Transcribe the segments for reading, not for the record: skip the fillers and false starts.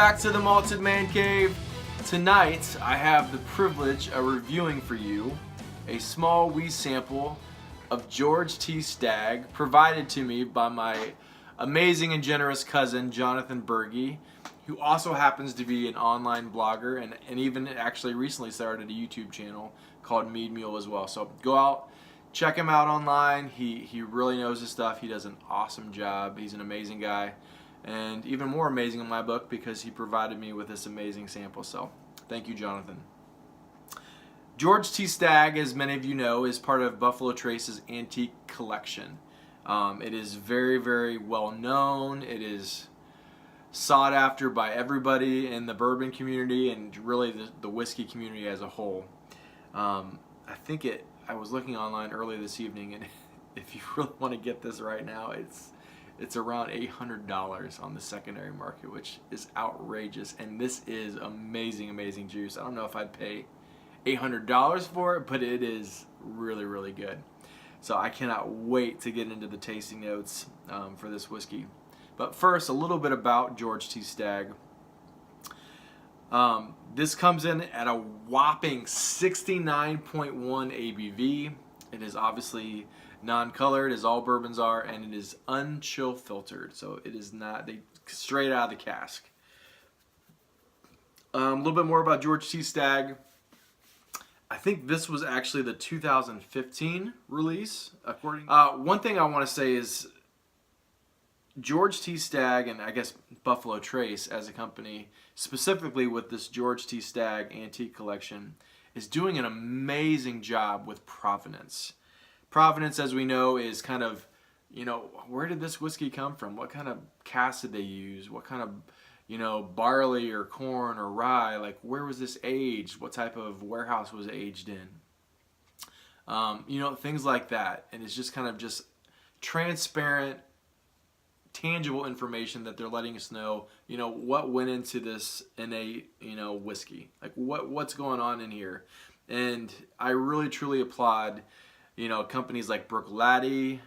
back to the Malted Man Cave. Tonight, I have the privilege of reviewing for you a small wee sample of George T. Stagg, provided to me by my amazing and generous cousin, Jonathan Berge, who also happens to be an online blogger and even actually recently started a YouTube channel called Mead Mule as well. So go out, check him out online. He really knows his stuff. He does an awesome job. He's an amazing guy. And even more amazing in my book because he provided me with this amazing sample. So thank you, Jonathan. George T. Stagg, as many of you know, is part of Buffalo Trace's antique collection. It is very, very well known. It is sought after by everybody in the bourbon community and really the whiskey community as a whole. I was looking online earlier this evening, and if you really want to get this right now, it's around $800 on the secondary market, which is outrageous. And this is amazing, amazing juice. I don't know if I'd pay $800 for it, but it is really, really good. So I cannot wait to get into the tasting notes for this whiskey. But first, a little bit about George T. Stagg. This comes in at a whopping 69.1 ABV. It is obviously non-colored, as all bourbons are, and it is unchill filtered, so it is not straight out of the cask. A little bit more about George T. Stagg. I think this was actually the 2015 release. One thing I want to say is George T. Stagg, and I guess Buffalo Trace as a company, specifically with this George T. Stagg Antique Collection, is doing an amazing job with provenance. Provenance, as we know, is kind of, where did this whiskey come from? What kind of cask did they use? What kind of, barley or corn or rye? Like, where was this aged? What type of warehouse was it aged in? Things like that. And it's just kind of just transparent, tangible information that they're letting us know, what went into this in a, whiskey. Like, what's going on in here? And I really, truly applaud companies like Brook-Laddie.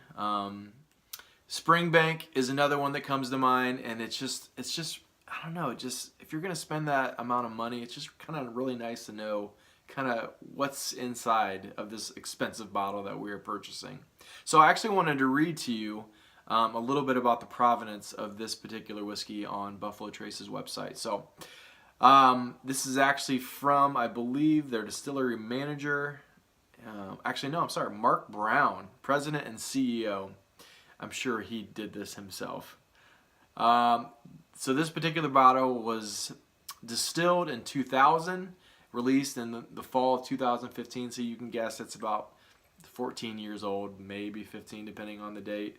Springbank is another one that comes to mind, and it's just I don't know, if you're going to spend that amount of money, it's just kind of really nice to know kind of what's inside of this expensive bottle that we are purchasing. So I actually wanted to read to you a little bit about the provenance of this particular whiskey on Buffalo Trace's website. So this is actually from, I believe, their distillery manager. Mark Brown, president and CEO. I'm sure he did this himself. So this particular bottle was distilled in 2000, released in the fall of 2015, so you can guess it's about 14 years old, maybe 15 depending on the date.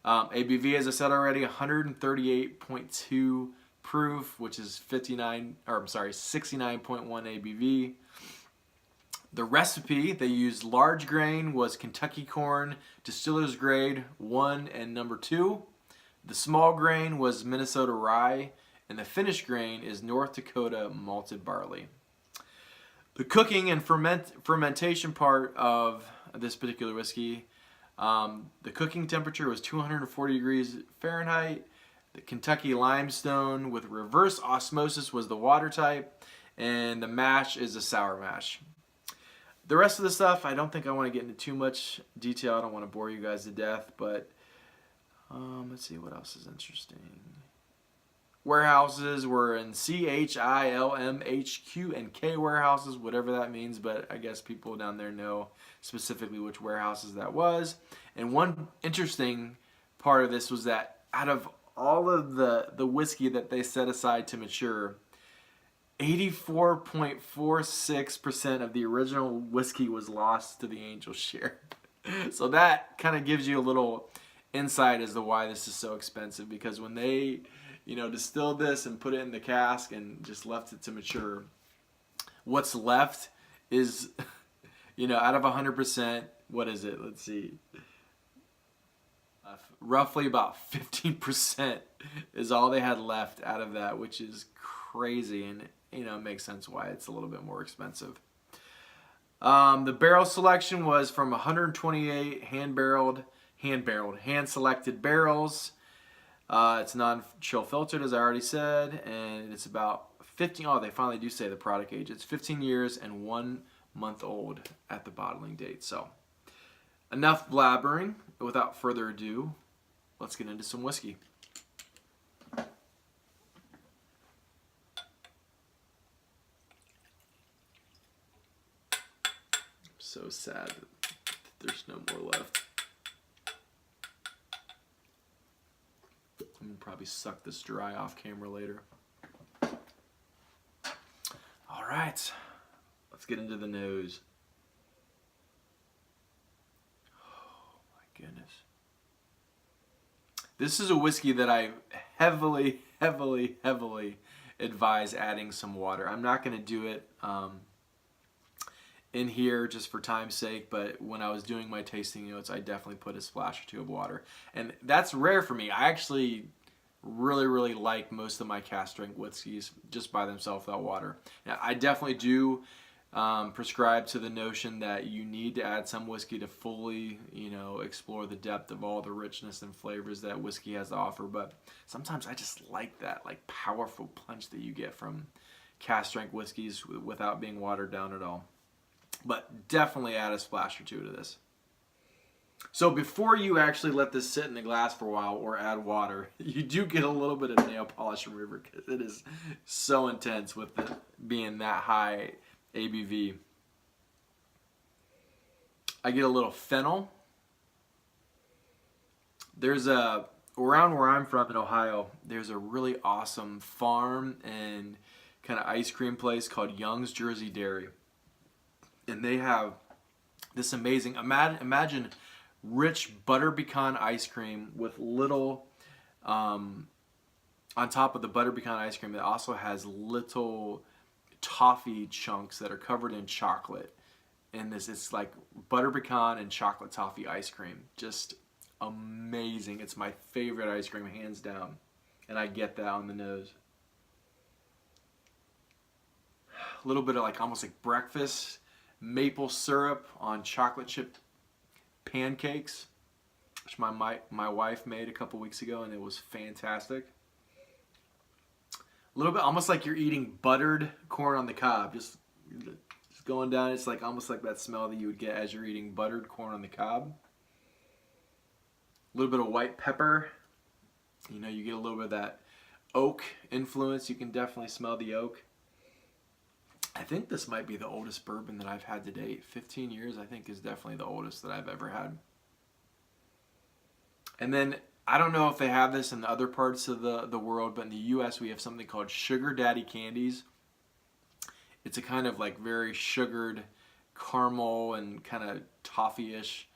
ABV, as I said already, 138.2 proof, which is 69.1 ABV. The recipe, they used large grain, was Kentucky corn, distiller's grade 1 and number 2. The small grain was Minnesota rye, and the finished grain is North Dakota malted barley. The cooking and fermentation part of this particular whiskey, the cooking temperature was 240 degrees Fahrenheit. The Kentucky limestone with reverse osmosis was the water type, and the mash is a sour mash. The rest of the stuff, I don't think I want to get into too much detail. I don't want to bore you guys to death, but let's see what else is interesting. Warehouses were in CHILMHQ and K warehouses, whatever that means, but I guess people down there know specifically which warehouses that was. And one interesting part of this was that out of all of the whiskey that they set aside to mature, 84.46% of the original whiskey was lost to the angel share. So that kind of gives you a little insight as to why this is so expensive, because when they, distilled this and put it in the cask and just left it to mature, what's left is, out of 100%, what is it? Let's see. Roughly about 15% is all they had left out of that, which is crazy, and it makes sense why it's a little bit more expensive. The barrel selection was from 128 hand-selected barrels. It's non-chill filtered, as I already said, and it's about 15. Oh, they finally do say the product age. It's 15 years and 1 month old at the bottling date. So, enough blabbering. Without further ado, let's get into some whiskey. So sad that there's no more left. I'm gonna probably suck this dry off camera later. All right, let's get into the nose. Oh my goodness. This is a whiskey that I heavily advise adding some water. I'm not gonna do it in here just for time's sake, but when I was doing my tasting notes, I definitely put a splash or two of water. And that's rare for me. I actually really like most of my cask strength whiskeys just by themselves without water. Now, I definitely do prescribe to the notion that you need to add some whiskey to fully, explore the depth of all the richness and flavors that whiskey has to offer. But sometimes I just like that powerful punch that you get from cask strength whiskeys without being watered down at all. But definitely add a splash or two to this. So before you actually let this sit in the glass for a while or add water, you do get a little bit of nail polish remover because it is so intense with it being that high ABV. I get a little fennel. There's around where I'm from in Ohio, there's a really awesome farm and kind of ice cream place called Young's Jersey Dairy. And they have this amazing, imagine rich butter pecan ice cream with little, on top of the butter pecan ice cream, it also has little toffee chunks that are covered in chocolate. And it's like butter pecan and chocolate toffee ice cream. Just amazing. It's my favorite ice cream, hands down. And I get that on the nose. A little bit of almost like breakfast. Maple syrup on chocolate chip pancakes, which my wife made a couple weeks ago, and it was fantastic. A little bit almost like you're eating buttered corn on the cob, just going down. It's almost like that smell that you would get as you're eating buttered corn on the cob. A little bit of white pepper. You get a little bit of that oak influence. You can definitely smell the oak. I think this might be the oldest bourbon that I've had to date. 15 years, I think, is definitely the oldest that I've ever had. And then, I don't know if they have this in other parts of the world, but in the U.S. we have something called Sugar Daddy candies. It's a kind of very sugared caramel and kind of toffee-ish,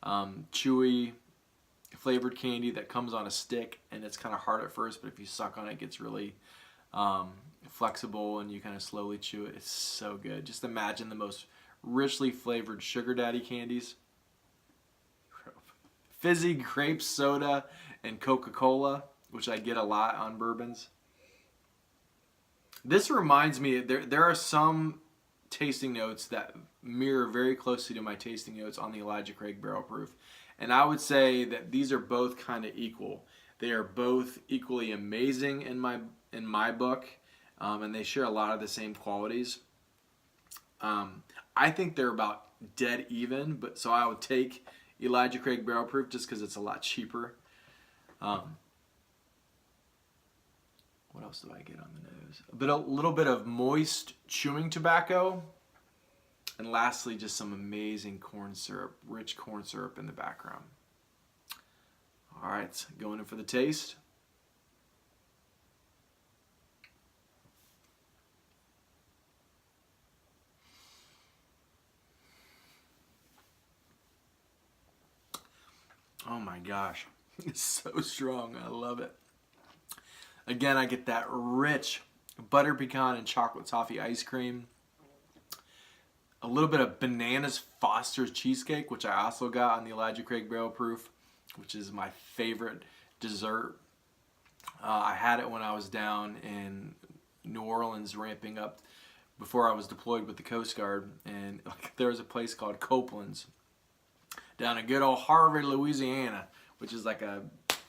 chewy flavored candy that comes on a stick, and it's kind of hard at first, but if you suck on it, it gets really flexible and you kind of slowly chew it. It's so good. Just imagine the most richly flavored Sugar Daddy candies. Fizzy Grape Soda and Coca-Cola, which I get a lot on bourbons. This reminds me, there are some tasting notes that mirror very closely to my tasting notes on the Elijah Craig Barrel Proof. And I would say that these are both kind of equal. They are both equally amazing in my book. And they share a lot of the same qualities. I think they're about dead even, but so I would take Elijah Craig Barrel Proof just because it's a lot cheaper. What else do I get on the nose? A little bit of moist chewing tobacco, and lastly, just some amazing corn syrup, rich corn syrup in the background. All right, going in for the taste. Oh my gosh, it's so strong. I love it. Again, I get that rich butter pecan and chocolate toffee ice cream. A little bit of Bananas Foster's cheesecake, which I also got on the Elijah Craig Barrel Proof, which is my favorite dessert. I had it when I was down in New Orleans ramping up before I was deployed with the Coast Guard, and there was a place called Copeland's down in good old Harvey, Louisiana, which is like a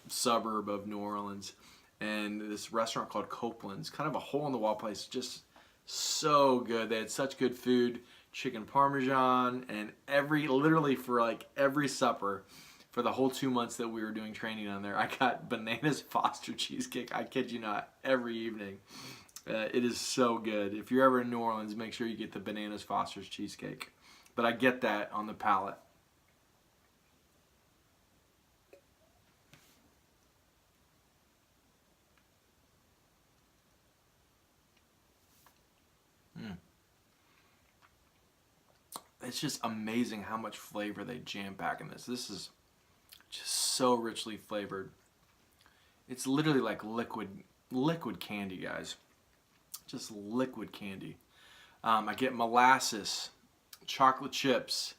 suburb of New Orleans, and this restaurant called Copeland's, kind of a hole-in-the-wall place, just so good. They had such good food, chicken parmesan, and literally for like every supper for the whole 2 months that we were doing training on there, I got bananas Foster cheesecake. I kid you not, every evening. It is so good. If you're ever in New Orleans, make sure you get the bananas Foster's cheesecake. But I get that on the Palate. It's just amazing how much flavor they jam pack in this. This is just so richly flavored. It's literally like liquid candy, guys. Just liquid candy. I get molasses, chocolate chips,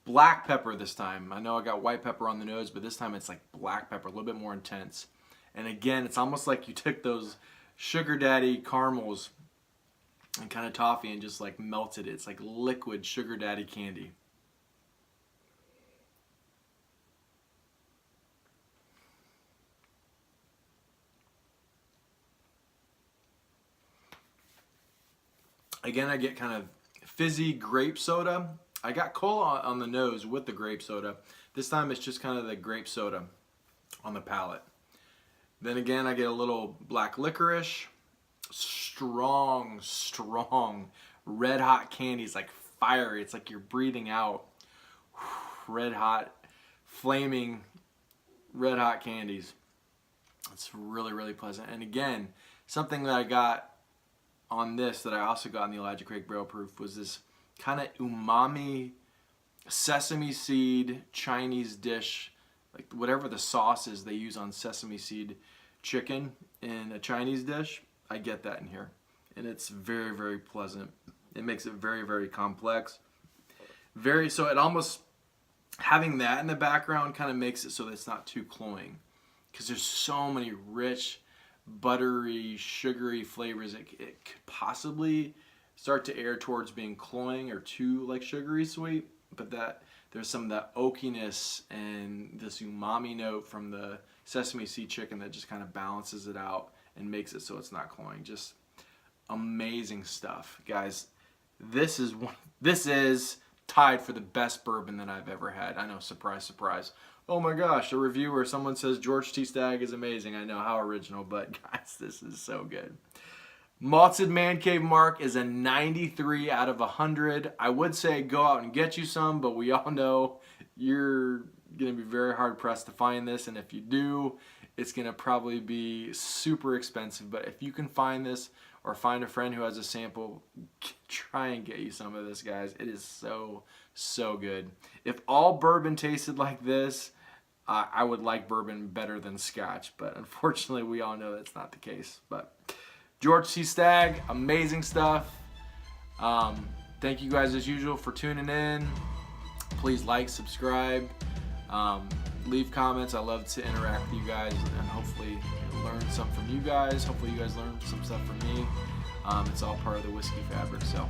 black pepper this time. I know I got white pepper on the nose, but this time it's like black pepper, a little bit more intense. And again, it's almost like you took those sugar daddy caramels and kind of toffee and just like melted it. It's like liquid sugar daddy candy. Again, I get kind of fizzy grape soda. I got cola on the nose with the grape soda. This time it's just kind of the grape soda on the palate. Then again, I get a little black licorice. Strong red hot candies, like fiery. It's like you're breathing out red hot, flaming red hot candies. It's really, really pleasant. And again, something that I got on this that I also got in the Elijah Craig Barrel Proof was this kind of umami sesame seed Chinese dish, like whatever the sauce is they use on sesame seed chicken in a Chinese dish. I get that in here, and it's very, very pleasant. It makes it very, very complex. So it almost, having that in the background kind of makes it so that it's not too cloying, because there's so many rich, buttery, sugary flavors. It could possibly start to err towards being cloying or too like sugary sweet, but that there's some of that oakiness and this umami note from the sesame seed chicken that just kind of balances it out and makes it so it's not cloying. Just amazing stuff, guys. This is tied for the best bourbon that I've ever had. I know, surprise, surprise. Oh my gosh, a review where someone says George T. Stagg is amazing. I know, how original, but guys, this is so good. Malted Man Cave Mark is a 93 out of 100. I would say go out and get you some, but we all know you're going to be very hard pressed to find this, and if you do, it's going to probably be super expensive. But if you can find this or find a friend who has a sample, try and get you some of this, guys. It is so, so good. If all bourbon tasted like this, I would like bourbon better than scotch, but unfortunately we all know that's not the case. But George T. Stagg, amazing stuff. Thank you guys as usual for tuning in. Please like, subscribe, leave comments. I love to interact with you guys and hopefully learn some from you guys. Hopefully you guys learn some stuff from me. It's all part of the whiskey fabric. So,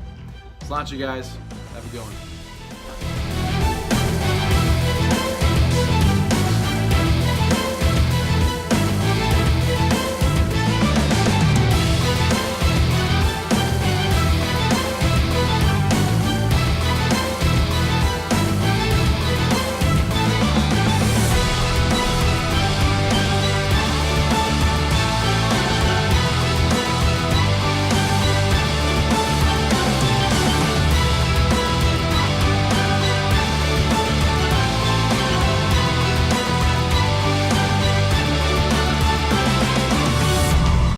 sláinte, guys. Have a good one.